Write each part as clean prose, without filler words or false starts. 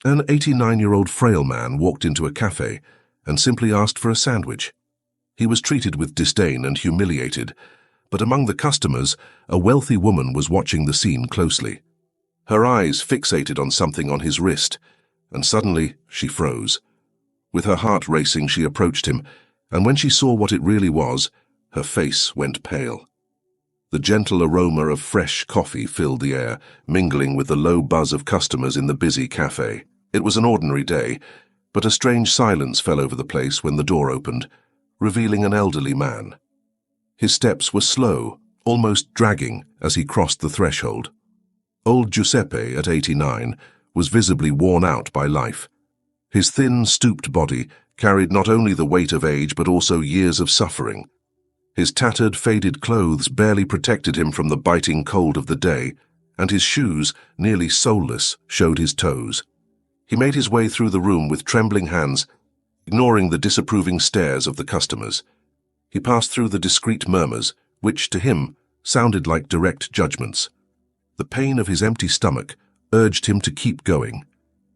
An 89-year-old frail man walked into a cafe and simply asked for a sandwich. He was treated with disdain and humiliated, but among the customers, a wealthy woman was watching the scene closely. Her eyes fixated on something on his wrist, and suddenly she froze. With her heart racing, she approached him, and when she saw what it really was, her face went pale. The gentle aroma of fresh coffee filled the air, mingling with the low buzz of customers in the busy cafe. It was an ordinary day, but a strange silence fell over the place when the door opened, revealing an elderly man. His steps were slow, almost dragging, as he crossed the threshold. Old Giuseppe, at 89, was visibly worn out by life. His thin, stooped body carried not only the weight of age but also years of suffering. His tattered, faded clothes barely protected him from the biting cold of the day, and his shoes, nearly soleless, showed his toes. He made his way through the room with trembling hands, ignoring the disapproving stares of the customers. He passed through the discreet murmurs, which, to him, sounded like direct judgments. The pain of his empty stomach urged him to keep going.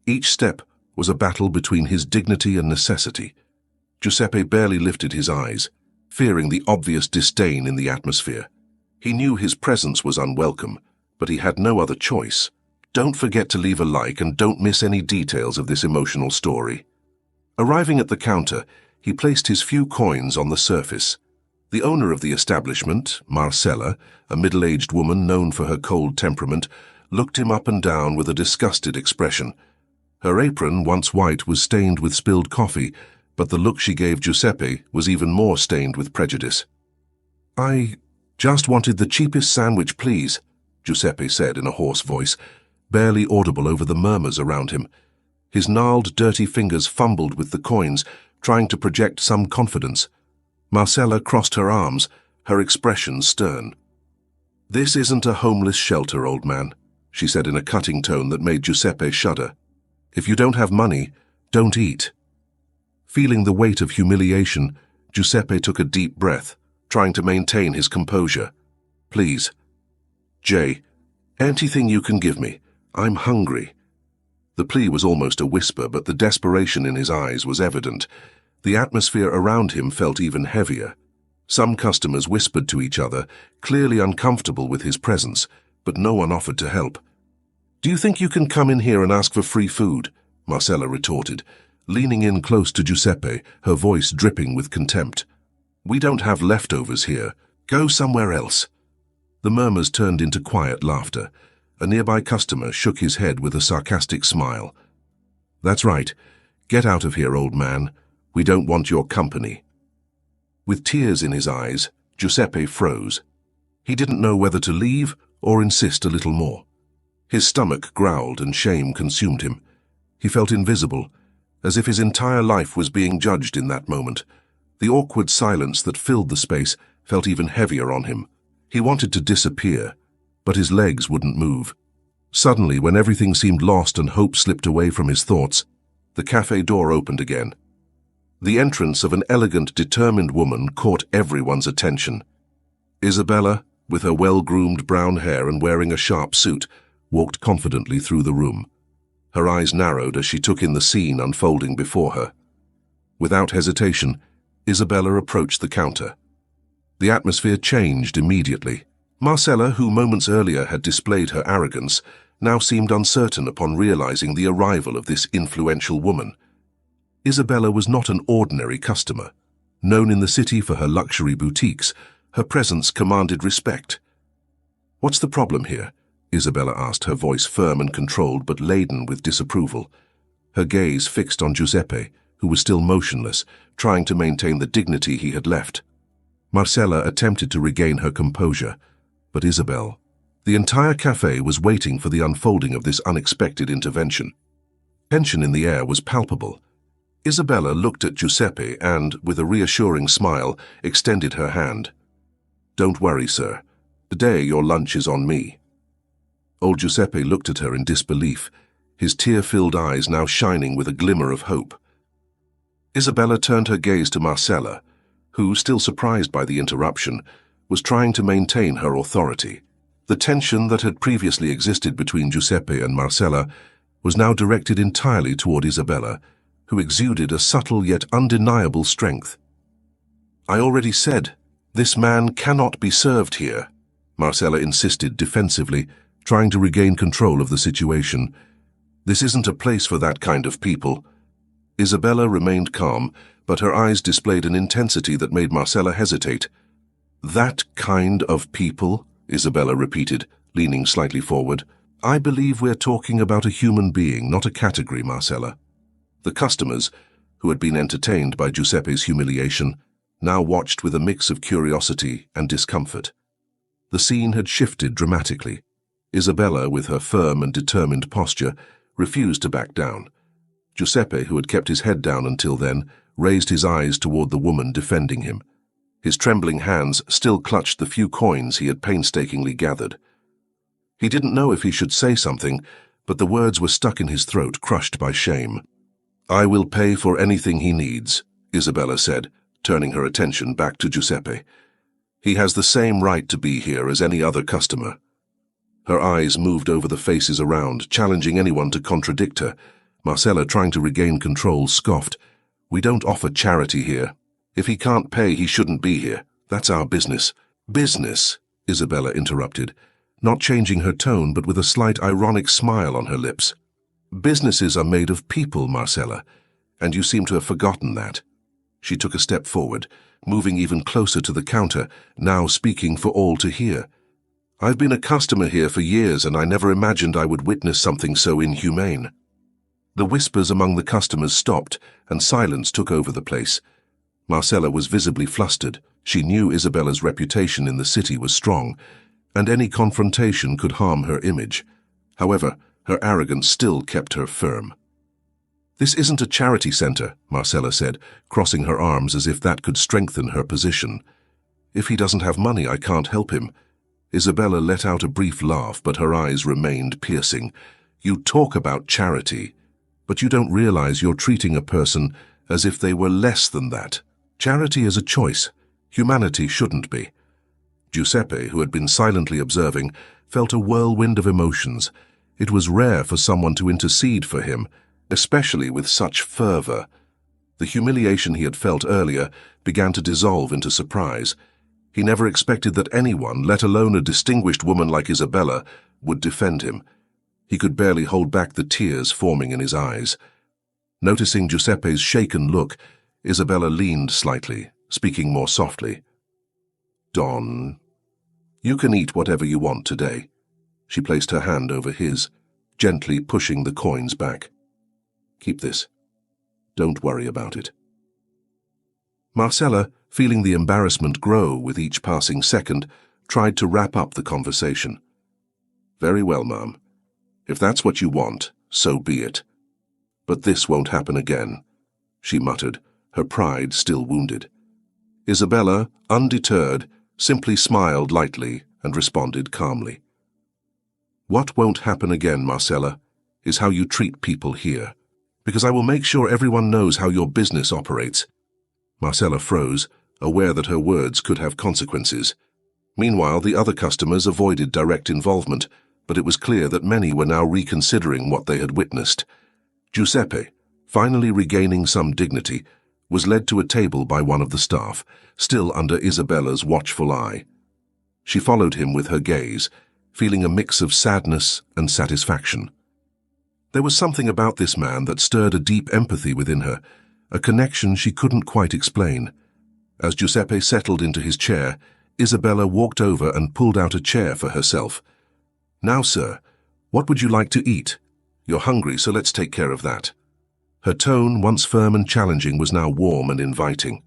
Each step was a battle between his dignity and necessity. Giuseppe barely lifted his eyes, fearing the obvious disdain in the atmosphere. He knew his presence was unwelcome, but he had no other choice. Don't forget to leave a like and don't miss any details of this emotional story. Arriving at the counter, he placed his few coins on the surface. The owner of the establishment, Marcella, a middle-aged woman known for her cold temperament, looked him up and down with a disgusted expression. Her apron, once white, was stained with spilled coffee, but the look she gave Giuseppe was even more stained with prejudice. "I just wanted the cheapest sandwich, please," Giuseppe said in a hoarse voice, barely audible over the murmurs around him. His gnarled, dirty fingers fumbled with the coins, trying to project some confidence. Marcella crossed her arms, her expression stern. "This isn't a homeless shelter, old man," she said in a cutting tone that made Giuseppe shudder. "If you don't have money, don't eat." Feeling the weight of humiliation, Giuseppe took a deep breath, trying to maintain his composure. "Please, Jay, anything you can give me. I'm hungry." The plea was almost a whisper, but the desperation in his eyes was evident. The atmosphere around him felt even heavier. Some customers whispered to each other, clearly uncomfortable with his presence, but no one offered to help. "Do you think you can come in here and ask for free food?" Marcella retorted, leaning in close to Giuseppe, her voice dripping with contempt. "We don't have leftovers here. Go somewhere else." The murmurs turned into quiet laughter. A nearby customer shook his head with a sarcastic smile. "That's right. Get out of here, old man. We don't want your company." With tears in his eyes, Giuseppe froze. He didn't know whether to leave or insist a little more. His stomach growled and shame consumed him. He felt invisible, as if his entire life was being judged in that moment. The awkward silence that filled the space felt even heavier on him. He wanted to disappear, but his legs wouldn't move. Suddenly, when everything seemed lost and hope slipped away from his thoughts, the cafe door opened again. The entrance of an elegant, determined woman caught everyone's attention. Isabella, with her well-groomed brown hair and wearing a sharp suit, walked confidently through the room. Her eyes narrowed as she took in the scene unfolding before her. Without hesitation, Isabella approached the counter. The atmosphere changed immediately. Marcella, who moments earlier had displayed her arrogance, now seemed uncertain upon realizing the arrival of this influential woman. Isabella was not an ordinary customer. Known in the city for her luxury boutiques, her presence commanded respect. "What's the problem here?" Isabella asked, her voice firm and controlled but laden with disapproval. Her gaze fixed on Giuseppe, who was still motionless, trying to maintain the dignity he had left. Marcella attempted to regain her composure, but the entire cafe was waiting for the unfolding of this unexpected intervention. Tension in the air was palpable. Isabella looked at Giuseppe and, with a reassuring smile, extended her hand. "Don't worry, sir. Today your lunch is on me." Old Giuseppe looked at her in disbelief, his tear-filled eyes now shining with a glimmer of hope. Isabella turned her gaze to Marcella, who, still surprised by the interruption, was trying to maintain her authority. The tension that had previously existed between Giuseppe and Marcella was now directed entirely toward Isabella, who exuded a subtle yet undeniable strength. "I already said, this man cannot be served here," Marcella insisted defensively, trying to regain control of the situation. "This isn't a place for that kind of people." Isabella remained calm, but her eyes displayed an intensity that made Marcella hesitate. "That kind of people?" Isabella repeated, leaning slightly forward. "I believe we're talking about a human being, not a category, Marcella." The customers, who had been entertained by Giuseppe's humiliation, now watched with a mix of curiosity and discomfort. The scene had shifted dramatically. Isabella, with her firm and determined posture, refused to back down. Giuseppe, who had kept his head down until then, raised his eyes toward the woman defending him. His trembling hands still clutched the few coins he had painstakingly gathered. He didn't know if he should say something, but the words were stuck in his throat, crushed by shame. "I will pay for anything he needs," Isabella said, turning her attention back to Giuseppe. "He has the same right to be here as any other customer." Her eyes moved over the faces around, challenging anyone to contradict her. Marcella, trying to regain control, scoffed. "We don't offer charity here. If he can't pay, he shouldn't be here. That's our business." "Business?" Isabella interrupted, not changing her tone but with a slight ironic smile on her lips. "Businesses are made of people, Marcella, and you seem to have forgotten that." She took a step forward, moving even closer to the counter, now speaking for all to hear. "I've been a customer here for years, and I never imagined I would witness something so inhumane." The whispers among the customers stopped, and silence took over the place. Marcella was visibly flustered. She knew Isabella's reputation in the city was strong, and any confrontation could harm her image. However, her arrogance still kept her firm. "This isn't a charity center," Marcella said, crossing her arms as if that could strengthen her position. "If he doesn't have money, I can't help him." Isabella let out a brief laugh, but her eyes remained piercing. "You talk about charity, but you don't realize you're treating a person as if they were less than that. Charity is a choice. Humanity shouldn't be." Giuseppe, who had been silently observing, felt a whirlwind of emotions. It was rare for someone to intercede for him, especially with such fervor. The humiliation he had felt earlier began to dissolve into surprise. He never expected that anyone, let alone a distinguished woman like Isabella, would defend him. He could barely hold back the tears forming in his eyes. Noticing Giuseppe's shaken look, Isabella leaned slightly, speaking more softly. "Don, you can eat whatever you want today." She placed her hand over his, gently pushing the coins back. "Keep this. Don't worry about it." Marcella, feeling the embarrassment grow with each passing second, tried to wrap up the conversation. "Very well, Ma'am. If that's what you want, so be it. But this won't happen again," she muttered, her pride still wounded. Isabella, undeterred, simply smiled lightly and responded calmly. "What won't happen again, Marcella, is how you treat people here, because I will make sure everyone knows how your business operates." Marcella froze, aware that her words could have consequences. Meanwhile, the other customers avoided direct involvement, but it was clear that many were now reconsidering what they had witnessed. Giuseppe, finally regaining some dignity, was led to a table by one of the staff, still under Isabella's watchful eye. She followed him with her gaze, feeling a mix of sadness and satisfaction. There was something about this man that stirred a deep empathy within her, a connection she couldn't quite explain. As Giuseppe settled into his chair, Isabella walked over and pulled out a chair for herself. "Now, sir, what would you like to eat? You're hungry, so let's take care of that." Her tone, once firm and challenging, was now warm and inviting.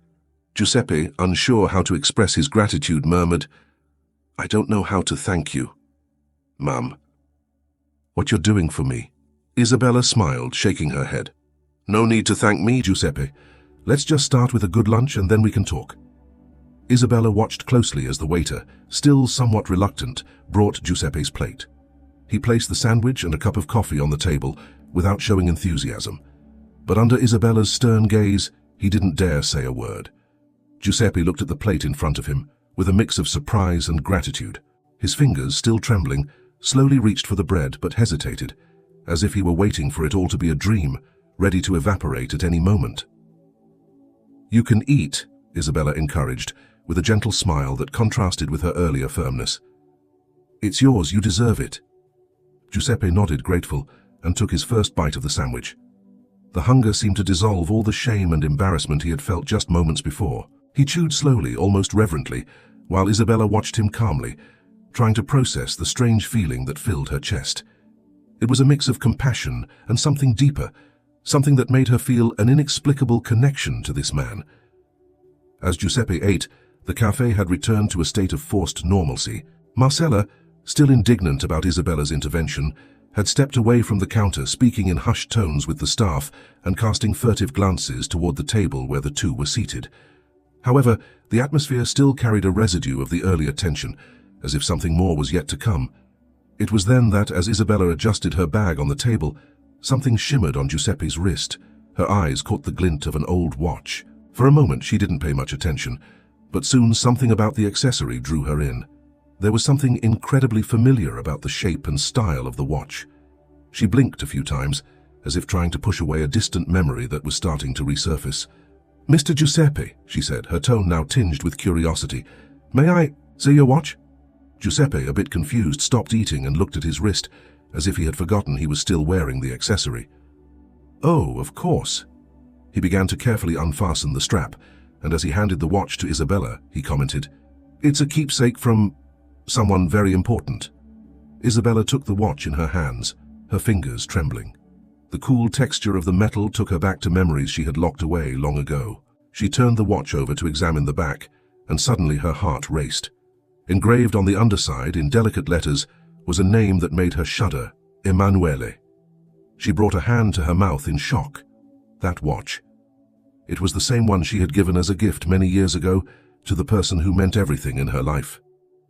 Giuseppe, unsure how to express his gratitude, murmured, "I don't know how to thank you, Mum." "What you're doing for me." Isabella smiled, shaking her head. "No need to thank me, Giuseppe. Let's just start with a good lunch and then we can talk." Isabella watched closely as the waiter, still somewhat reluctant, brought Giuseppe's plate. He placed the sandwich and a cup of coffee on the table without showing enthusiasm. But under Isabella's stern gaze, he didn't dare say a word. Giuseppe looked at the plate in front of him with a mix of surprise and gratitude. His fingers, still trembling, slowly reached for the bread but hesitated. as if he were waiting for it all to be a dream, ready to evaporate at any moment. "You can eat," Isabella encouraged, with a gentle smile that contrasted with her earlier firmness. "It's yours, you deserve it." Giuseppe nodded, grateful, and took his first bite of the sandwich. The hunger seemed to dissolve all the shame and embarrassment he had felt just moments before. He chewed slowly, almost reverently, while Isabella watched him calmly, trying to process the strange feeling that filled her chest. It was a mix of compassion and something deeper, something that made her feel an inexplicable connection to this man. As Giuseppe ate, the café had returned to a state of forced normalcy. Marcella, still indignant about Isabella's intervention, had stepped away from the counter, speaking in hushed tones with the staff and casting furtive glances toward the table where the two were seated. However, the atmosphere still carried a residue of the earlier tension, as if something more was yet to come. It was then that, as Isabella adjusted her bag on the table, something shimmered on Giuseppe's wrist. Her eyes caught the glint of an old watch. For a moment she didn't pay much attention, but soon something about the accessory drew her in. There was something incredibly familiar about the shape and style of the watch. She blinked a few times, as if trying to push away a distant memory that was starting to resurface. "Mr. Giuseppe," she said, her tone now tinged with curiosity, "may I see your watch?" Giuseppe, a bit confused, stopped eating and looked at his wrist, as if he had forgotten he was still wearing the accessory. "Oh, of course." He began to carefully unfasten the strap, and as he handed the watch to Isabella, he commented, "It's a keepsake from someone very important." Isabella took the watch in her hands, her fingers trembling. The cool texture of the metal took her back to memories she had locked away long ago. She turned the watch over to examine the back, and suddenly her heart raced. Engraved on the underside, in delicate letters, was a name that made her shudder: Emanuele. She brought a hand to her mouth in shock. That watch. It was the same one she had given as a gift many years ago to the person who meant everything in her life.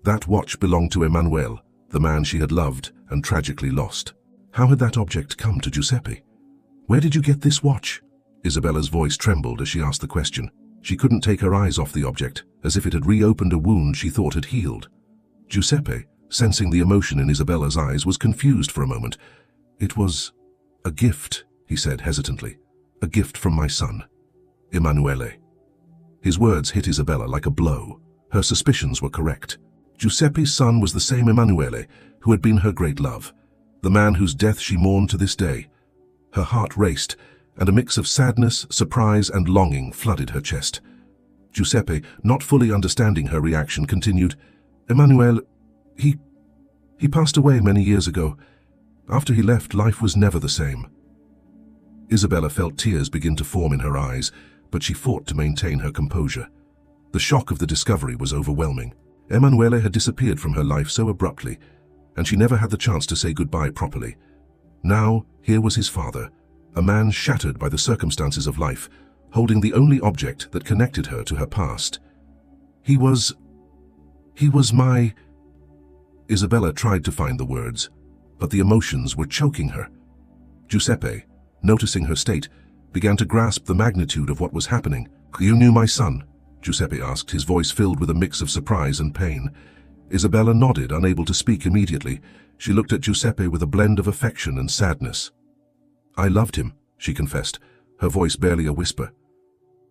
That watch belonged to Emanuele, the man she had loved and tragically lost. How had that object come to Giuseppe? "Where did you get this watch?" Isabella's voice trembled as she asked the question. She couldn't take her eyes off the object, as if it had reopened a wound she thought had healed. Giuseppe, sensing the emotion in Isabella's eyes, was confused for a moment. "It was a gift," he said hesitantly. "A gift from my son, Emanuele." His words hit Isabella like a blow. Her suspicions were correct. Giuseppe's son was the same Emanuele who had been her great love, the man whose death she mourned to this day. Her heart raced, and a mix of sadness, surprise, and longing flooded her chest. Giuseppe, not fully understanding her reaction, continued, "Emanuele, he passed away many years ago. After he left, life was never the same." Isabella felt tears begin to form in her eyes, but she fought to maintain her composure. The shock of the discovery was overwhelming. Emanuele had disappeared from her life so abruptly, and she never had the chance to say goodbye properly. Now, here was his father, a man shattered by the circumstances of life, holding the only object that connected her to her past. He was my... Isabella tried to find the words, but the emotions were choking her. Giuseppe, noticing her state, began to grasp the magnitude of what was happening. "You knew my son?" Giuseppe asked, his voice filled with a mix of surprise and pain. Isabella nodded, unable to speak immediately. She looked at Giuseppe with a blend of affection and sadness. "I loved him," she confessed, her voice barely a whisper.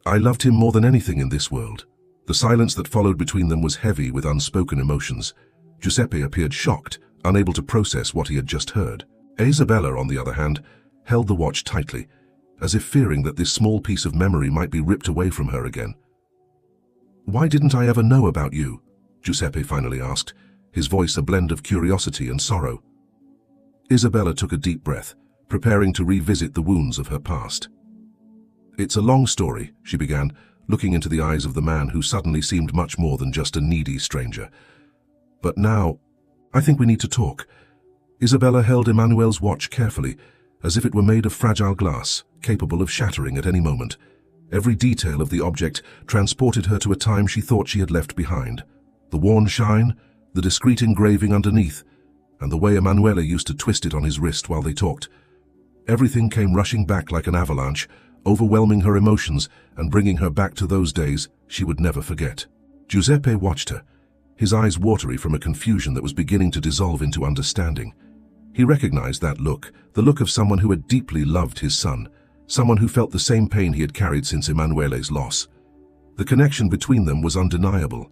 "I loved him more than anything in this world." The silence that followed between them was heavy with unspoken emotions. Giuseppe appeared shocked, unable to process what he had just heard. Isabella, on the other hand, held the watch tightly, as if fearing that this small piece of memory might be ripped away from her again. "Why didn't I ever know about you?" Giuseppe finally asked, his voice a blend of curiosity and sorrow. Isabella took a deep breath, preparing to revisit the wounds of her past. "It's a long story," she began, looking into the eyes of the man who suddenly seemed much more than just a needy stranger. "But now, I think we need to talk." Isabella held Emanuele's watch carefully, as if it were made of fragile glass, capable of shattering at any moment. Every detail of the object transported her to a time she thought she had left behind. The worn shine, the discreet engraving underneath, and the way Emanuele used to twist it on his wrist while they talked. Everything came rushing back like an avalanche, overwhelming her emotions and bringing her back to those days she would never forget. Giuseppe watched her, his eyes watery from a confusion that was beginning to dissolve into understanding. He recognized that look, the look of someone who had deeply loved his son, someone who felt the same pain he had carried since Emanuele's loss. The connection between them was undeniable.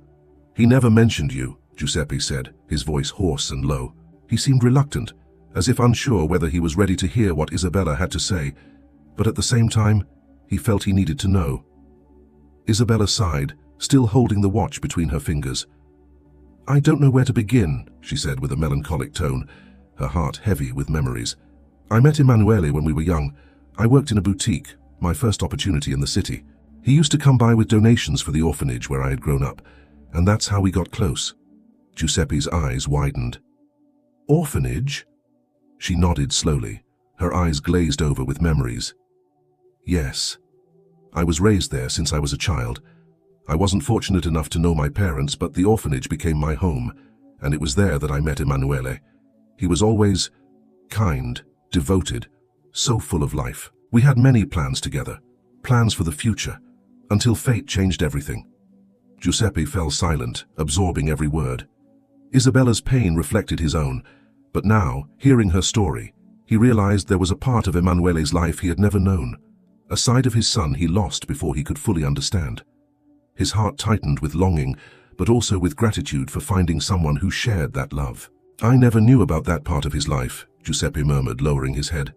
"He never mentioned you," Giuseppe said, his voice hoarse and low. He seemed reluctant, as if unsure whether he was ready to hear what Isabella had to say, but at the same time, he felt he needed to know. Isabella sighed, still holding the watch between her fingers. "I don't know where to begin," she said with a melancholic tone, her heart heavy with memories. "I met Emanuele when we were young. I worked in a boutique, my first opportunity in the city. He used to come by with donations for the orphanage where I had grown up, and that's how we got close." Giuseppe's eyes widened. "Orphanage?" She nodded slowly, her eyes glazed over with memories. "Yes. I was raised there since I was a child. I wasn't fortunate enough to know my parents, but the orphanage became my home, and it was there that I met Emanuele. He was always kind, devoted, so full of life. We had many plans together, plans for the future, until fate changed everything." Giuseppe fell silent, absorbing every word. Isabella's pain reflected his own, but now, hearing her story, he realized there was a part of Emanuele's life he had never known, a side of his son he lost before he could fully understand. His heart tightened with longing, but also with gratitude for finding someone who shared that love. "I never knew about that part of his life," Giuseppe murmured, lowering his head.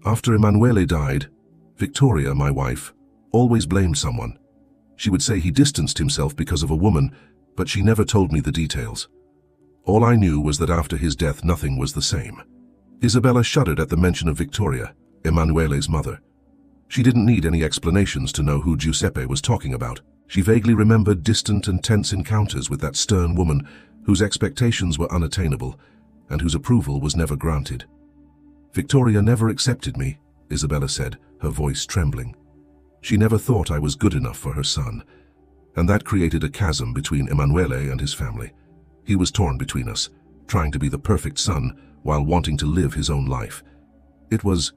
"After Emanuele died, Victoria, my wife, always blamed someone. She would say he distanced himself because of a woman, but she never told me the details. All I knew was that after his death nothing was the same." Isabella shuddered at the mention of Victoria, Emanuele's mother. She didn't need any explanations to know who Giuseppe was talking about. She vaguely remembered distant and tense encounters with that stern woman whose expectations were unattainable and whose approval was never granted. "Victoria never accepted me," Isabella said, her voice trembling. "She never thought I was good enough for her son, and that created a chasm between Emanuele and his family. He was torn between us, trying to be the perfect son while wanting to live his own life. It was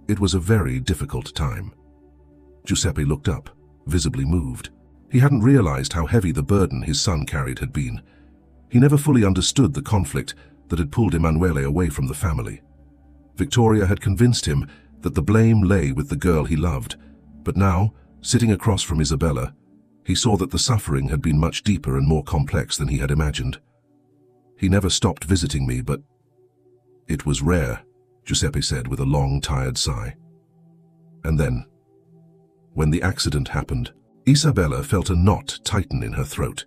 a very difficult time." Giuseppe looked up, visibly moved. He hadn't realized how heavy the burden his son carried had been. He never fully understood the conflict that had pulled Emanuele away from the family. Victoria had convinced him that the blame lay with the girl he loved, but now, sitting across from Isabella, he saw that the suffering had been much deeper and more complex than he had imagined. "He never stopped visiting me, but it was rare," Giuseppe said with a long, tired sigh. And then, when the accident happened, Isabella felt a knot tighten in her throat.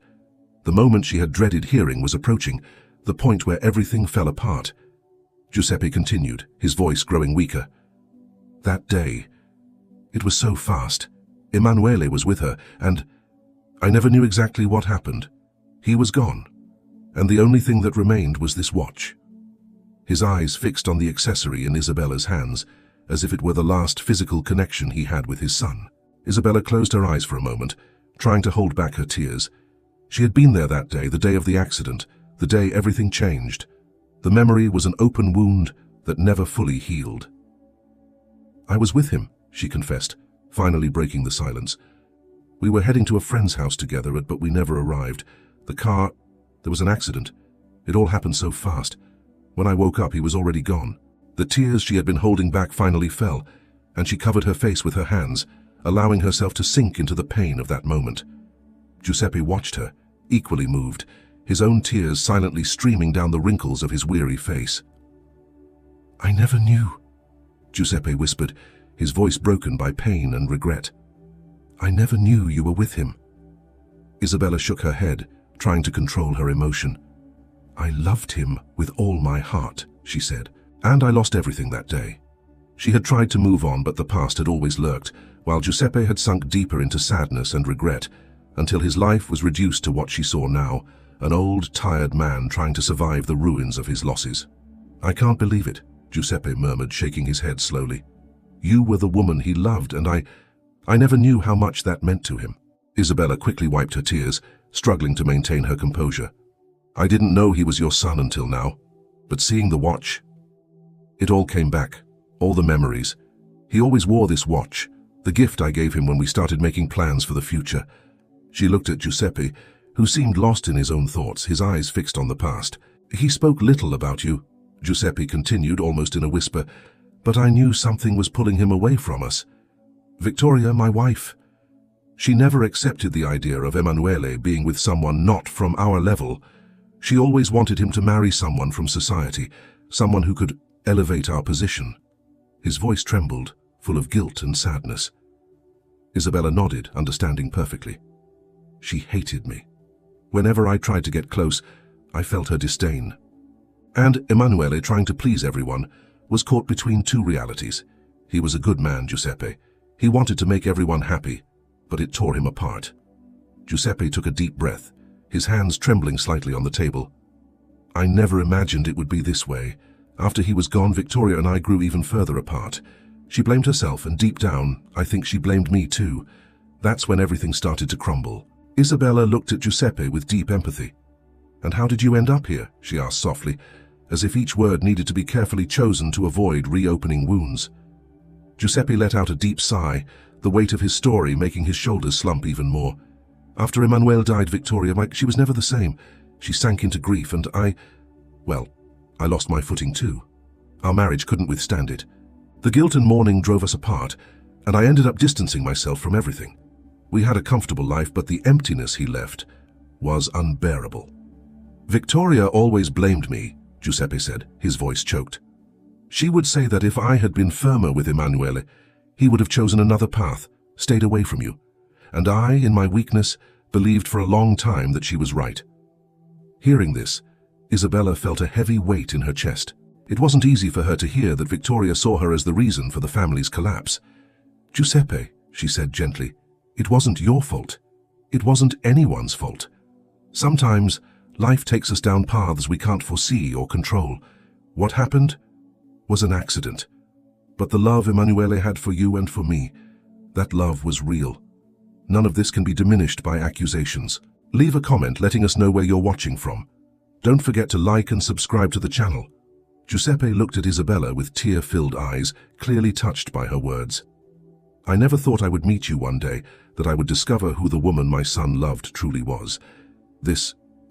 The moment she had dreaded hearing was approaching, the point where everything fell apart. Giuseppe continued, his voice growing weaker. "That day, it was so fast. Emanuele was with her, and I never knew exactly what happened. He was gone, and the only thing that remained was this watch." His eyes fixed on the accessory in Isabella's hands, as if it were the last physical connection he had with his son. Isabella closed her eyes for a moment, trying to hold back her tears. She had been there that day, the day of the accident, the day everything changed. The memory was an open wound that never fully healed. "I was with him," she confessed, finally breaking the silence. "We were heading to a friend's house together, but we never arrived. There was an accident. It all happened so fast. When I woke up, he was already gone." The tears she had been holding back finally fell, and she covered her face with her hands, allowing herself to sink into the pain of that moment. Giuseppe watched her, equally moved, his own tears silently streaming down the wrinkles of his weary face. "I never knew," Giuseppe whispered, his voice broken by pain and regret. "I never knew you were with him." Isabella shook her head, trying to control her emotion. "I loved him with all my heart," she said, "and I lost everything that day." She had tried to move on, but the past had always lurked, while Giuseppe had sunk deeper into sadness and regret, until his life was reduced to what she saw now, an old, tired man trying to survive the ruins of his losses. "I can't believe it," Giuseppe murmured, shaking his head slowly. "You were the woman he loved, and I never knew how much that meant to him." Isabella quickly wiped her tears, struggling to maintain her composure. "I didn't know he was your son until now, but seeing the watch, it all came back, all the memories. He always wore this watch, the gift I gave him when we started making plans for the future." She looked at Giuseppe, who seemed lost in his own thoughts, his eyes fixed on the past. "He spoke little about you," Giuseppe continued almost in a whisper, but I knew something was pulling him away from us. Victoria, my wife. She never accepted the idea of Emanuele being with someone not from our level. She always wanted him to marry someone from society, someone who could elevate our position. His voice trembled, full of guilt and sadness. Isabella nodded, understanding perfectly. She hated me. Whenever I tried to get close, I felt her disdain. And Emanuele, trying to please everyone, was caught between two realities. He was a good man, Giuseppe. He wanted to make everyone happy, but it tore him apart. Giuseppe took a deep breath, his hands trembling slightly on the table. I never imagined it would be this way. After he was gone, Victoria and I grew even further apart. She blamed herself, and deep down, I think she blamed me too. That's when everything started to crumble. Isabella looked at Giuseppe with deep empathy. "And how did you end up here?" she asked softly, as if each word needed to be carefully chosen to avoid reopening wounds. Giuseppe let out a deep sigh, the weight of his story making his shoulders slump even more. After Emanuele died, Victoria, she was never the same. She sank into grief, and I lost my footing too. Our marriage couldn't withstand it. The guilt and mourning drove us apart, and I ended up distancing myself from everything. We had a comfortable life, but the emptiness he left was unbearable. Victoria always blamed me, Giuseppe said, his voice choked. She would say that if I had been firmer with Emanuele, he would have chosen another path, stayed away from you. And I, in my weakness, believed for a long time that she was right. Hearing this, Isabella felt a heavy weight in her chest. It wasn't easy for her to hear that Victoria saw her as the reason for the family's collapse. "Giuseppe," she said gently, "it wasn't your fault. It wasn't anyone's fault. Sometimes, life takes us down paths we can't foresee or control. What happened was an accident. But the love Emanuele had for you and for me, that love was real. None of this can be diminished by accusations. Leave a comment letting us know where you're watching from. Don't forget to like and subscribe to the channel." Giuseppe looked at Isabella with tear-filled eyes, clearly touched by her words. "I never thought I would meet you one day, that I would discover who the woman my son loved truly was.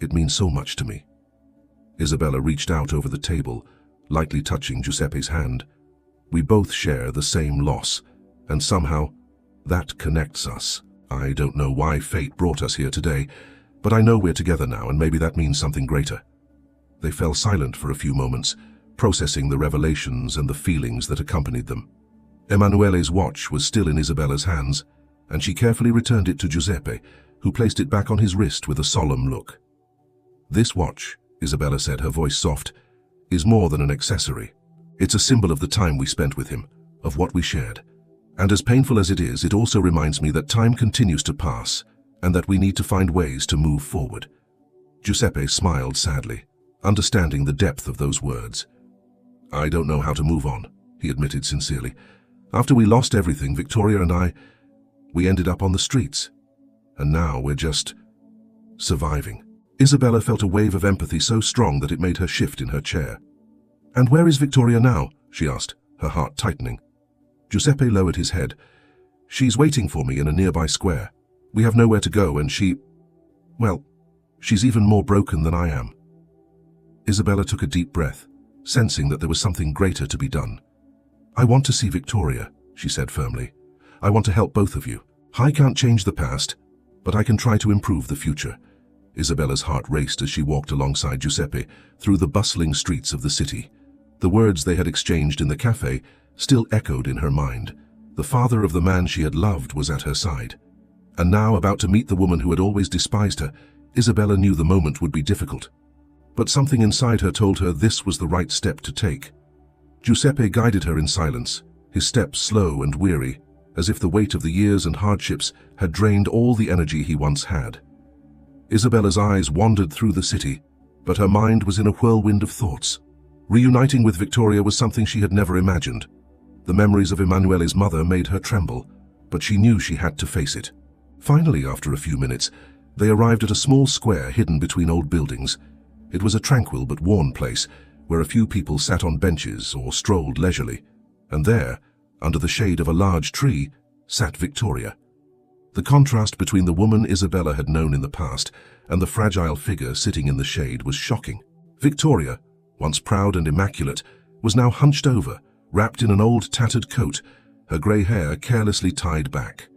It means so much to me." Isabella reached out over the table, lightly touching Giuseppe's hand. "We both share the same loss, and somehow, that connects us. I don't know why fate brought us here today, but I know we're together now, and maybe that means something greater." They fell silent for a few moments, processing the revelations and the feelings that accompanied them. Emanuele's watch was still in Isabella's hands, and she carefully returned it to Giuseppe, who placed it back on his wrist with a solemn look. "This watch," Isabella said, her voice soft, "is more than an accessory. It's a symbol of the time we spent with him, of what we shared. And as painful as it is, it also reminds me that time continues to pass, and that we need to find ways to move forward." Giuseppe smiled sadly, understanding the depth of those words. "I don't know how to move on," he admitted sincerely. "After we lost everything, Victoria and we ended up on the streets. And now we're just surviving." Isabella felt a wave of empathy so strong that it made her shift in her chair. "And where is Victoria now?" she asked, her heart tightening. Giuseppe lowered his head. "She's waiting for me in a nearby square. We have nowhere to go, and she's even more broken than I am." Isabella took a deep breath, sensing that there was something greater to be done. "I want to see Victoria," she said firmly. "I want to help both of you. I can't change the past, but I can try to improve the future." Isabella's heart raced as she walked alongside Giuseppe through the bustling streets of the city. The words they had exchanged in the café still echoed in her mind. The father of the man she had loved was at her side. And now, about to meet the woman who had always despised her, Isabella knew the moment would be difficult. But something inside her told her this was the right step to take. Giuseppe guided her in silence, his steps slow and weary, as if the weight of the years and hardships had drained all the energy he once had. Isabella's eyes wandered through the city, but her mind was in a whirlwind of thoughts. Reuniting with Victoria was something she had never imagined. The memories of Emanuele's mother made her tremble, but she knew she had to face it. Finally, after a few minutes, they arrived at a small square hidden between old buildings. It was a tranquil but worn place, where a few people sat on benches or strolled leisurely. And there, under the shade of a large tree, sat Victoria. The contrast between the woman Isabella had known in the past and the fragile figure sitting in the shade was shocking. "Victoria," once proud and immaculate, was now hunched over, wrapped in an old tattered coat, her grey hair carelessly tied back.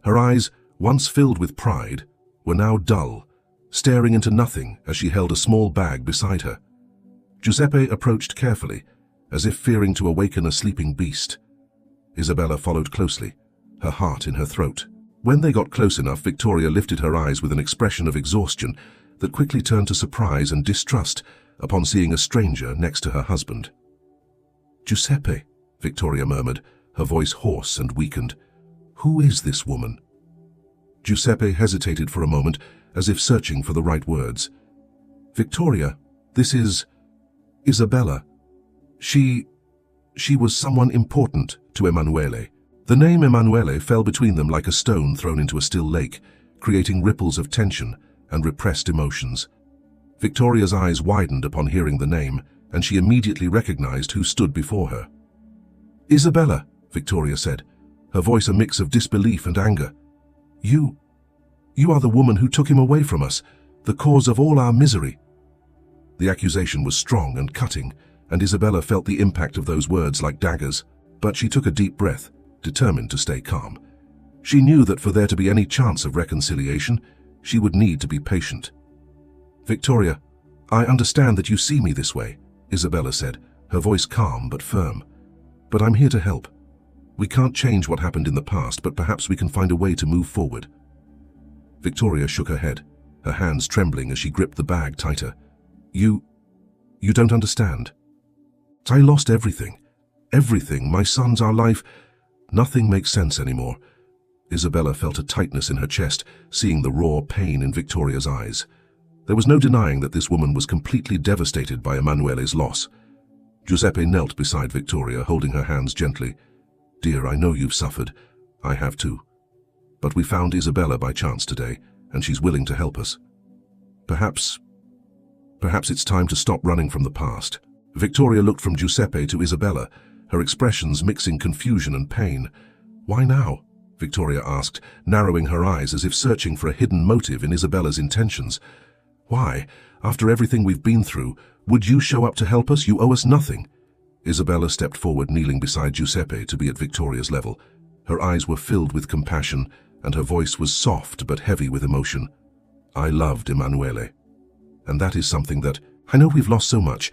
Her eyes, once filled with pride, were now dull, staring into nothing as she held a small bag beside her. Giuseppe approached carefully, as if fearing to awaken a sleeping beast. Isabella followed closely, her heart in her throat. When they got close enough, Victoria lifted her eyes with an expression of exhaustion that quickly turned to surprise and distrust upon seeing a stranger next to her husband. "Giuseppe," Victoria murmured, her voice hoarse and weakened. "Who is this woman?" Giuseppe hesitated for a moment, as if searching for the right words. "Victoria, this is Isabella. She was someone important to Emanuele." The name Emanuele fell between them like a stone thrown into a still lake, creating ripples of tension and repressed emotions. Victoria's eyes widened upon hearing the name, and she immediately recognized who stood before her. "Isabella," Victoria said, her voice a mix of disbelief and anger. You are the woman who took him away from us, the cause of all our misery." The accusation was strong and cutting, and Isabella felt the impact of those words like daggers. But she took a deep breath, determined to stay calm. She knew that for there to be any chance of reconciliation, she would need to be patient. "Victoria, I understand that you see me this way," Isabella said, her voice calm but firm. "But I'm here to help. We can't change what happened in the past, but perhaps we can find a way to move forward." Victoria shook her head, her hands trembling as she gripped the bag tighter. You don't understand. I lost everything. Everything. My sons, our life. Nothing makes sense anymore." Isabella felt a tightness in her chest, seeing the raw pain in Victoria's eyes. There was no denying that this woman was completely devastated by Emanuele's loss. Giuseppe knelt beside Victoria, holding her hands gently. "Dear, I know you've suffered. I have too. But we found Isabella by chance today, and she's willing to help us. Perhaps it's time to stop running from the past." Victoria looked from Giuseppe to Isabella, her expressions mixing confusion and pain. "Why now?" Victoria asked, narrowing her eyes as if searching for a hidden motive in Isabella's intentions. "Why, after everything we've been through, would you show up to help us? You owe us nothing." Isabella stepped forward, kneeling beside Giuseppe to be at Victoria's level. Her eyes were filled with compassion, and her voice was soft but heavy with emotion. "I loved Emanuele. And that is something that, I know we've lost so much,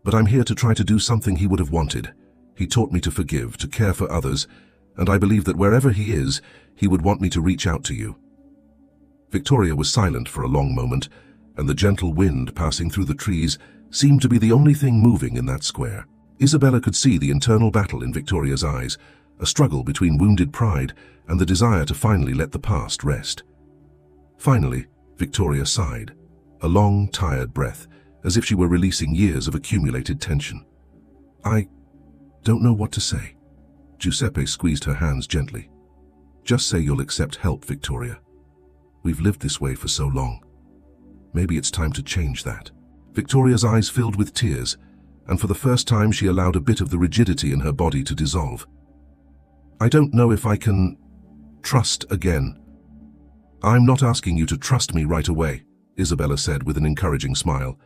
but I'm here to try to do something he would have wanted. He taught me to forgive, to care for others, and I believe that wherever he is, he would want me to reach out to you." Victoria was silent for a long moment, and the gentle wind passing through the trees seemed to be the only thing moving in that square. Isabella could see the internal battle in Victoria's eyes, a struggle between wounded pride and the desire to finally let the past rest. Finally, Victoria sighed, a long, tired breath, as if she were releasing years of accumulated tension. "I don't know what to say." Giuseppe squeezed her hands gently. "Just say you'll accept help, Victoria. We've lived this way for so long. Maybe it's time to change that." Victoria's eyes filled with tears, and for the first time she allowed a bit of the rigidity in her body to dissolve. "I don't know if I can trust again." "I'm not asking you to trust me right away," Isabella said with an encouraging smile.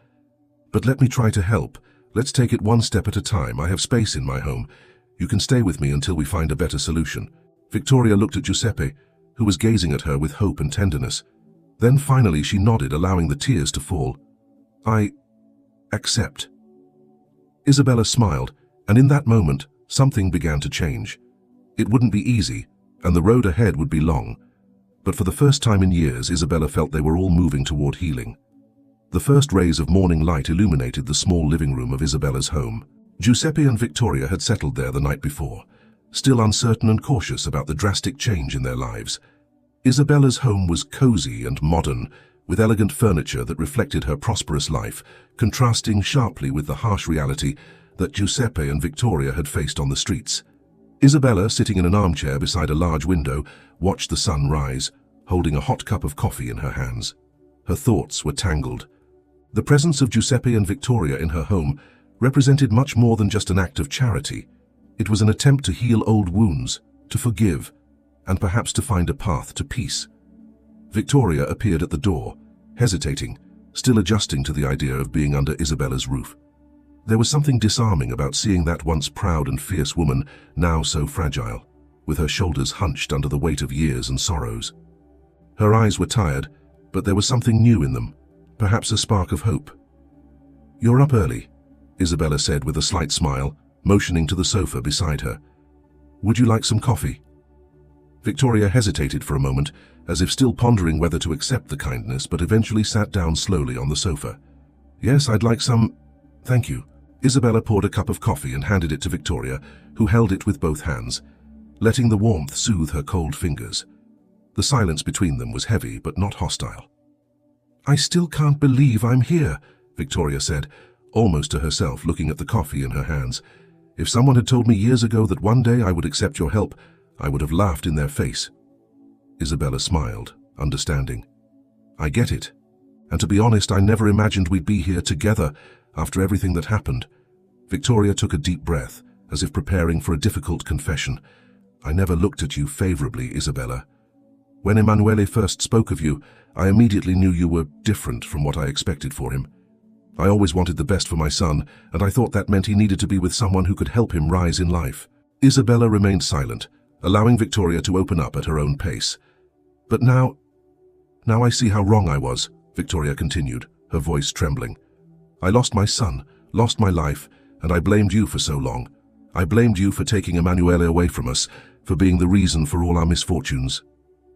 "But let me try to help. Let's take it one step at a time. I have space in my home. You can stay with me until we find a better solution." Victoria looked at Giuseppe, who was gazing at her with hope and tenderness. Then finally she nodded, allowing the tears to fall. "I accept." Isabella smiled, and in that moment, something began to change. It wouldn't be easy, and the road ahead would be long. But for the first time in years, Isabella felt they were all moving toward healing. The first rays of morning light illuminated the small living room of Isabella's home. Giuseppe and Victoria had settled there the night before, still uncertain and cautious about the drastic change in their lives. Isabella's home was cozy and modern, with elegant furniture that reflected her prosperous life, contrasting sharply with the harsh reality that Giuseppe and Victoria had faced on the streets. Isabella, sitting in an armchair beside a large window, watched the sun rise, holding a hot cup of coffee in her hands. Her thoughts were tangled. The presence of Giuseppe and Victoria in her home represented much more than just an act of charity. It was an attempt to heal old wounds, to forgive, and perhaps to find a path to peace. Victoria appeared at the door, hesitating, still adjusting to the idea of being under Isabella's roof. There was something disarming about seeing that once proud and fierce woman now so fragile, with her shoulders hunched under the weight of years and sorrows. Her eyes were tired, but there was something new in them, perhaps a spark of hope. "You're up early," Isabella said with a slight smile, motioning to the sofa beside her. "Would you like some coffee?" Victoria hesitated for a moment, as if still pondering whether to accept the kindness, but eventually sat down slowly on the sofa. "Yes, I'd like some. Thank you." Isabella poured a cup of coffee and handed it to Victoria, who held it with both hands, letting the warmth soothe her cold fingers. The silence between them was heavy but not hostile. "I still can't believe I'm here," Victoria said, almost to herself, looking at the coffee in her hands. "If someone had told me years ago that one day I would accept your help, I would have laughed in their face." Isabella smiled, understanding. "I get it. And to be honest, I never imagined we'd be here together after everything that happened." Victoria took a deep breath, as if preparing for a difficult confession. "I never looked at you favorably, Isabella. When Emanuele first spoke of you, I immediately knew you were different from what I expected for him. I always wanted the best for my son, and I thought that meant he needed to be with someone who could help him rise in life." Isabella remained silent, allowing Victoria to open up at her own pace. "But now I see how wrong I was," Victoria continued, her voice trembling. "I lost my son, lost my life, and I blamed you for so long. I blamed you for taking Emanuele away from us, for being the reason for all our misfortunes.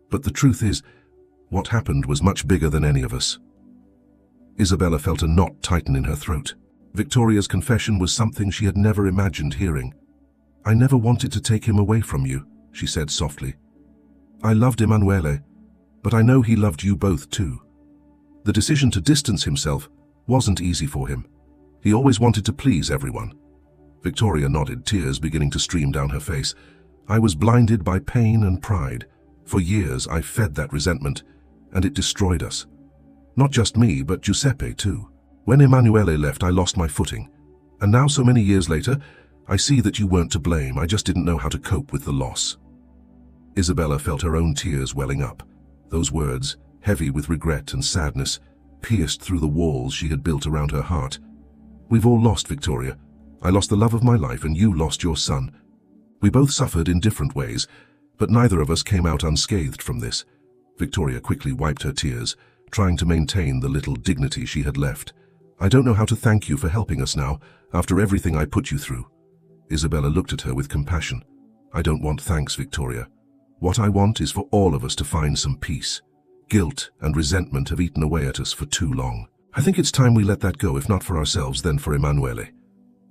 But the truth is, what happened was much bigger than any of us." Isabella felt a knot tighten in her throat. Victoria's confession was something she had never imagined hearing. "I never wanted to take him away from you," she said softly. "I loved Emanuele, but I know he loved you both too. The decision to distance himself wasn't easy for him. He always wanted to please everyone." Victoria nodded, tears beginning to stream down her face. "I was blinded by pain and pride. For years I fed that resentment, and it destroyed us. Not just me, but Giuseppe too. When Emanuele left, I lost my footing. And now, so many years later, I see that you weren't to blame. I just didn't know how to cope with the loss." Isabella felt her own tears welling up. Those words, heavy with regret and sadness, pierced through the walls she had built around her heart. "We've all lost, Victoria. I lost the love of my life, and you lost your son. We both suffered in different ways, but neither of us came out unscathed from this." Victoria quickly wiped her tears, trying to maintain the little dignity she had left. "I don't know how to thank you for helping us now, after everything I put you through." Isabella looked at her with compassion. "I don't want thanks, Victoria. What I want is for all of us to find some peace. Guilt and resentment have eaten away at us for too long. I think it's time we let that go, if not for ourselves, then for Emanuele."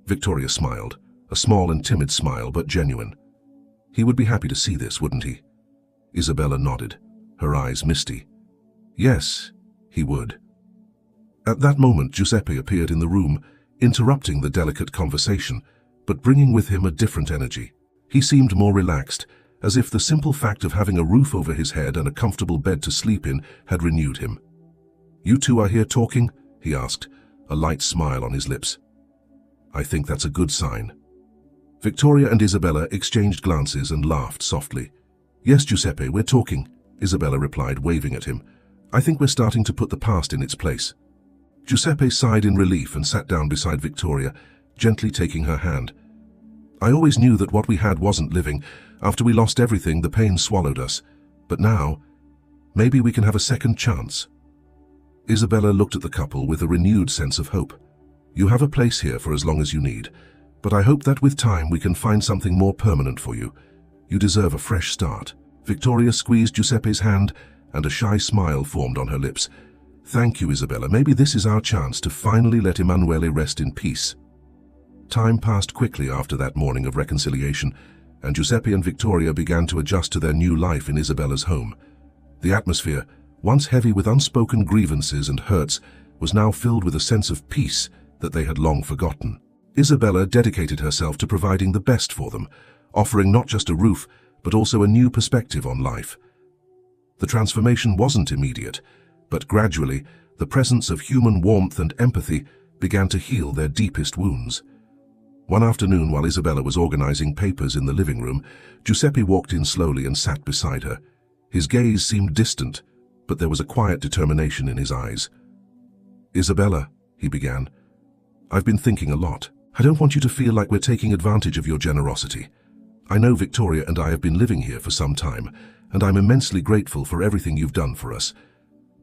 Victoria smiled, a small and timid smile, but genuine. "He would be happy to see this, wouldn't he?" Isabella nodded, her eyes misty. "Yes, he would." At that moment, Giuseppe appeared in the room, interrupting the delicate conversation, but bringing with him a different energy. He seemed more relaxed, as if the simple fact of having a roof over his head and a comfortable bed to sleep in had renewed him. "You two are here talking?" he asked, a light smile on his lips. "I think that's a good sign." Victoria and Isabella exchanged glances and laughed softly. "Yes, Giuseppe, we're talking," Isabella replied, waving at him. "I think we're starting to put the past in its place." Giuseppe sighed in relief and sat down beside Victoria, gently taking her hand. "I always knew that what we had wasn't living. After we lost everything, the pain swallowed us. But now, maybe we can have a second chance." Isabella looked at the couple with a renewed sense of hope. "You have a place here for as long as you need, but I hope that with time we can find something more permanent for you. You deserve a fresh start." Victoria squeezed Giuseppe's hand, and a shy smile formed on her lips. "Thank you, Isabella. Maybe this is our chance to finally let Emanuele rest in peace." Time passed quickly after that morning of reconciliation, and Giuseppe and Victoria began to adjust to their new life in Isabella's home. The atmosphere, once heavy with unspoken grievances and hurts, was now filled with a sense of peace that they had long forgotten. Isabella dedicated herself to providing the best for them, offering not just a roof, but also a new perspective on life. The transformation wasn't immediate, but gradually, the presence of human warmth and empathy began to heal their deepest wounds. One afternoon, while Isabella was organizing papers in the living room, Giuseppe walked in slowly and sat beside her. His gaze seemed distant, but there was a quiet determination in his eyes. "Isabella," he began, I've been thinking a lot. I don't want you to feel like we're taking advantage of your generosity. I know Victoria and I have been living here for some time, and I'm immensely grateful for everything you've done for us.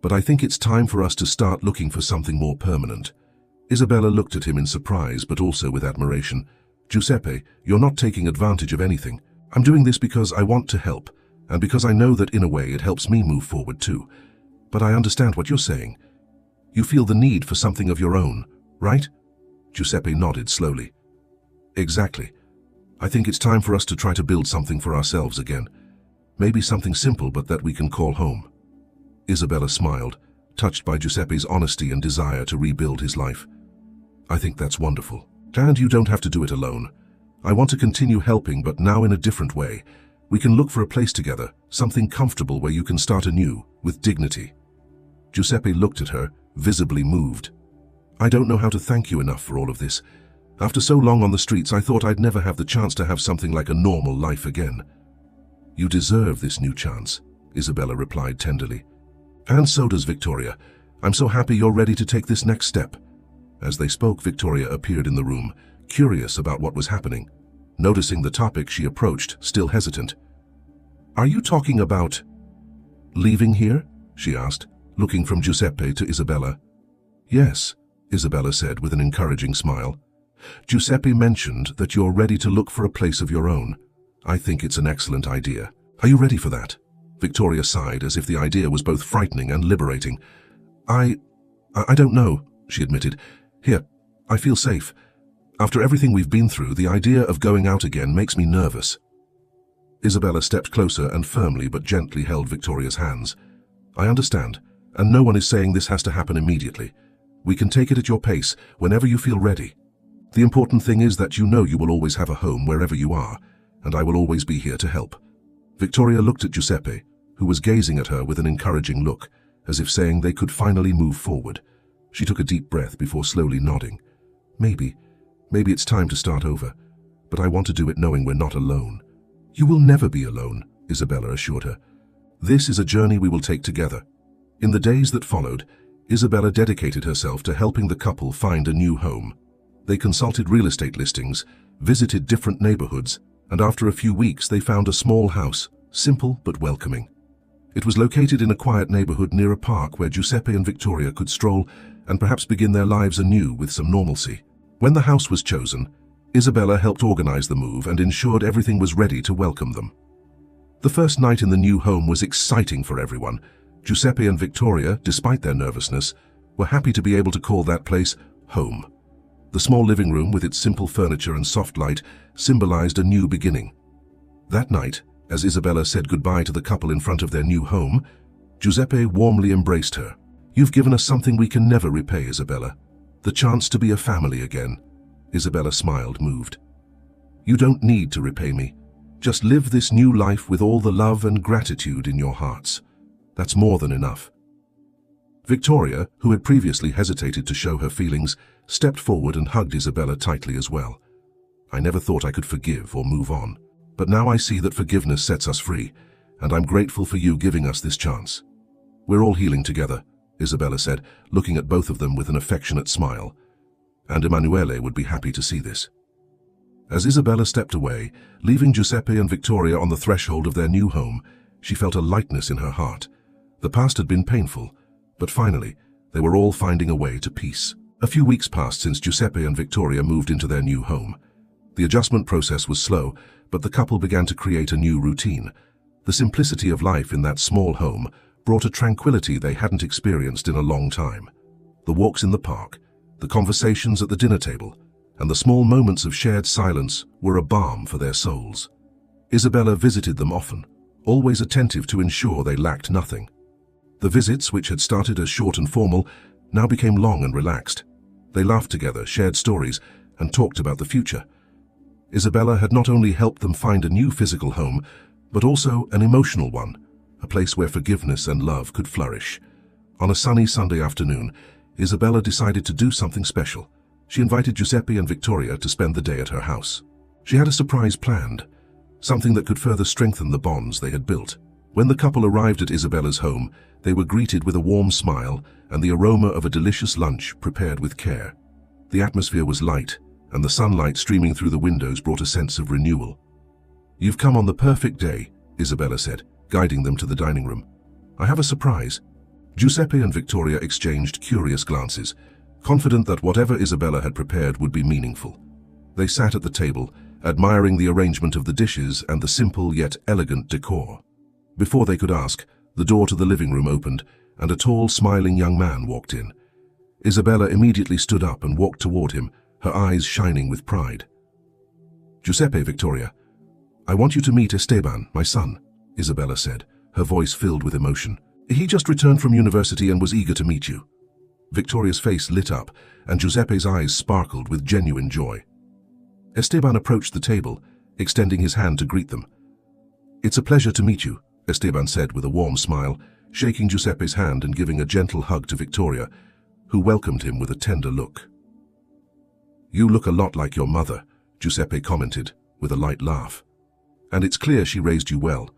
But I think it's time for us to start looking for something more permanent. Isabella looked at him in surprise, but also with admiration. Giuseppe, you're not taking advantage of anything. I'm doing this because I want to help, and because I know that in a way it helps me move forward too. But I understand what you're saying. You feel the need for something of your own, right? Giuseppe nodded slowly. Exactly. I think it's time for us to try to build something for ourselves again. Maybe something simple but that we can call home. Isabella smiled, touched by Giuseppe's honesty and desire to rebuild his life. I think that's wonderful. And you don't have to do it alone. I want to continue helping, but now in a different way. We can look for a place together, something comfortable where you can start anew, with dignity. Giuseppe looked at her, visibly moved. I don't know how to thank you enough for all of this. After so long on the streets, I thought I'd never have the chance to have something like a normal life again. You deserve this new chance, Isabella replied tenderly. And so does Victoria. I'm so happy you're ready to take this next step. As they spoke, Victoria appeared in the room, curious about what was happening. Noticing the topic, she approached, still hesitant. Are you talking about leaving here? She asked, looking from Giuseppe to Isabella. Yes, Isabella said with an encouraging smile. Giuseppe mentioned that you're ready to look for a place of your own. I think it's an excellent idea. Are you ready for that? Victoria sighed as if the idea was both frightening and liberating. I don't know, she admitted. Here, I feel safe. After everything we've been through, the idea of going out again makes me nervous. Isabella stepped closer and firmly but gently held Victoria's hands. I understand, and no one is saying this has to happen immediately. We can take it at your pace, whenever you feel ready. The important thing is that you know you will always have a home wherever you are, and I will always be here to help. Victoria looked at Giuseppe, who was gazing at her with an encouraging look, as if saying they could finally move forward. She took a deep breath before slowly nodding. Maybe it's time to start over, but I want to do it knowing we're not alone. You will never be alone, Isabella assured her. This is a journey we will take together. In the days that followed, Isabella dedicated herself to helping the couple find a new home. They consulted real estate listings, visited different neighborhoods, and after a few weeks they found a small house, simple but welcoming. It was located in a quiet neighborhood near a park where Giuseppe and Victoria could stroll and perhaps begin their lives anew with some normalcy. When the house was chosen, Isabella helped organize the move and ensured everything was ready to welcome them. The first night in the new home was exciting for everyone. Giuseppe and Victoria, despite their nervousness, were happy to be able to call that place home. The small living room with its simple furniture and soft light symbolized a new beginning. That night, as Isabella said goodbye to the couple in front of their new home, Giuseppe warmly embraced her. You've given us something we can never repay, Isabella. The chance to be a family again. Isabella smiled, moved. You don't need to repay me. Just live this new life with all the love and gratitude in your hearts. That's more than enough. Victoria, who had previously hesitated to show her feelings, stepped forward and hugged Isabella tightly as well. I never thought I could forgive or move on, but now I see that forgiveness sets us free, and I'm grateful for you giving us this chance. We're all healing together, Isabella said, looking at both of them with an affectionate smile. And Emanuele would be happy to see this. As Isabella stepped away, leaving Giuseppe and Victoria on the threshold of their new home, she felt a lightness in her heart. The past had been painful, but finally, they were all finding a way to peace. A few weeks passed since Giuseppe and Victoria moved into their new home. The adjustment process was slow, but the couple began to create a new routine. The simplicity of life in that small home brought a tranquility they hadn't experienced in a long time. The walks in the park, the conversations at the dinner table, and the small moments of shared silence were a balm for their souls. Isabella visited them often, always attentive to ensure they lacked nothing. The visits, which had started as short and formal, now became long and relaxed. They laughed together, shared stories, and talked about the future. Isabella had not only helped them find a new physical home, but also an emotional one, a place where forgiveness and love could flourish. On a sunny Sunday afternoon, Isabella decided to do something special. She invited Giuseppe and Victoria to spend the day at her house. She had a surprise planned, something that could further strengthen the bonds they had built. When the couple arrived at Isabella's home, they were greeted with a warm smile and the aroma of a delicious lunch prepared with care. The atmosphere was light, and the sunlight streaming through the windows brought a sense of renewal. "You've come on the perfect day," Isabella said, guiding them to the dining room. "I have a surprise." Giuseppe and Victoria exchanged curious glances, confident that whatever Isabella had prepared would be meaningful. They sat at the table, admiring the arrangement of the dishes and the simple yet elegant decor. Before they could ask, the door to the living room opened, and a tall, smiling young man walked in. Isabella immediately stood up and walked toward him, her eyes shining with pride. "Giuseppe, Victoria, I want you to meet Esteban, my son," Isabella said, her voice filled with emotion. "He just returned from university and was eager to meet you." Victoria's face lit up, and Giuseppe's eyes sparkled with genuine joy. Esteban approached the table, extending his hand to greet them. "It's a pleasure to meet you," Esteban said with a warm smile, shaking Giuseppe's hand and giving a gentle hug to Victoria, who welcomed him with a tender look. "You look a lot like your mother," Giuseppe commented, with a light laugh. "And it's clear she raised you well."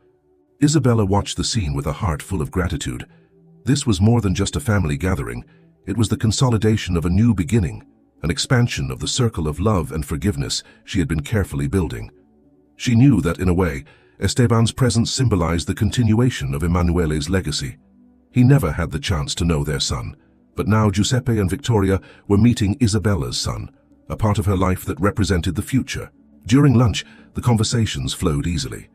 Isabella watched the scene with a heart full of gratitude. This was more than just a family gathering. It was the consolidation of a new beginning, an expansion of the circle of love and forgiveness she had been carefully building. She knew that, in a way, Esteban's presence symbolized the continuation of Emanuele's legacy. He never had the chance to know their son, but now Giuseppe and Victoria were meeting Isabella's son, a part of her life that represented the future. During lunch, the conversations flowed easily.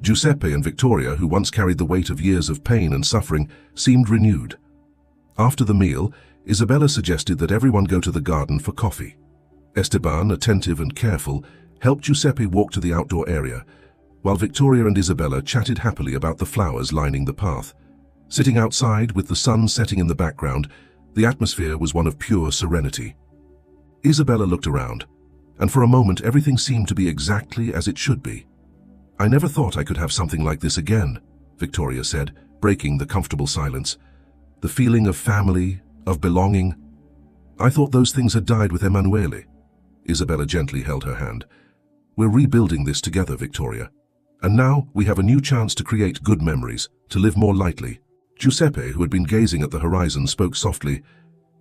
Giuseppe and Victoria, who once carried the weight of years of pain and suffering, seemed renewed. After the meal, Isabella suggested that everyone go to the garden for coffee. Esteban, attentive and careful, helped Giuseppe walk to the outdoor area, while Victoria and Isabella chatted happily about the flowers lining the path. Sitting outside with the sun setting in the background, the atmosphere was one of pure serenity. Isabella looked around, and for a moment everything seemed to be exactly as it should be. "I never thought I could have something like this again," Victoria said, breaking the comfortable silence. "The feeling of family, of belonging. I thought those things had died with Emanuele." Isabella gently held her hand. "We're rebuilding this together, Victoria. And now we have a new chance to create good memories, to live more lightly." Giuseppe, who had been gazing at the horizon, spoke softly.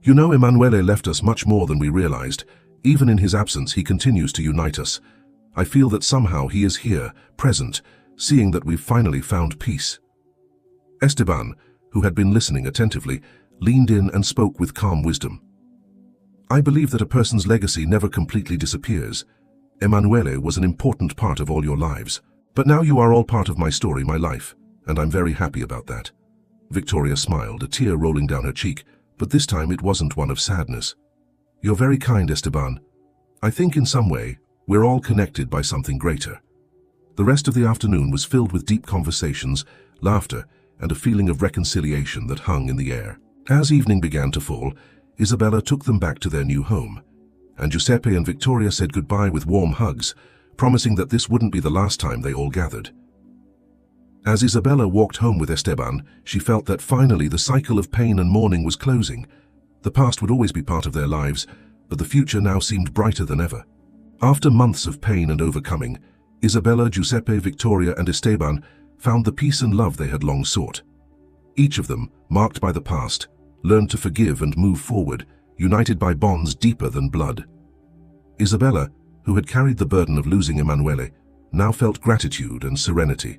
"You know, Emanuele left us much more than we realized. Even in his absence, he continues to unite us. I feel that somehow he is here, present, seeing that we've finally found peace." Esteban, who had been listening attentively, leaned in and spoke with calm wisdom. "I believe that a person's legacy never completely disappears. Emanuele was an important part of all your lives. But now you are all part of my story, my life, and I'm very happy about that." Victoria smiled, a tear rolling down her cheek, but this time it wasn't one of sadness. "You're very kind, Esteban. I think in some way, we're all connected by something greater." The rest of the afternoon was filled with deep conversations, laughter, and a feeling of reconciliation that hung in the air. As evening began to fall, Isabella took them back to their new home, and Giuseppe and Victoria said goodbye with warm hugs, promising that this wouldn't be the last time they all gathered. As Isabella walked home with Esteban, she felt that finally the cycle of pain and mourning was closing. The past would always be part of their lives, but the future now seemed brighter than ever. After months of pain and overcoming, Isabella, Giuseppe, Victoria, and Esteban found the peace and love they had long sought. Each of them, marked by the past, learned to forgive and move forward, united by bonds deeper than blood. Isabella, who had carried the burden of losing Emanuele, now felt gratitude and serenity.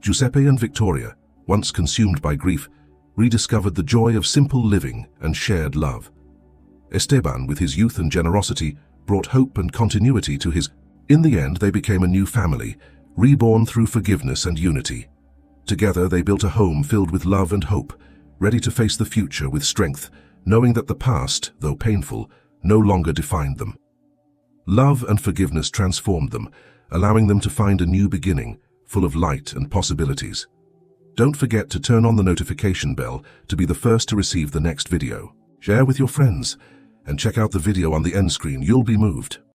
Giuseppe and Victoria, once consumed by grief, rediscovered the joy of simple living and shared love. Esteban, with his youth and generosity, brought hope and continuity to his... In the end, they became a new family, reborn through forgiveness and unity. Together, they built a home filled with love and hope, ready to face the future with strength, knowing that the past, though painful, no longer defined them. Love and forgiveness transformed them, allowing them to find a new beginning, full of light and possibilities. Don't forget to turn on the notification bell to be the first to receive the next video. Share with your friends, and check out the video on the end screen. You'll be moved.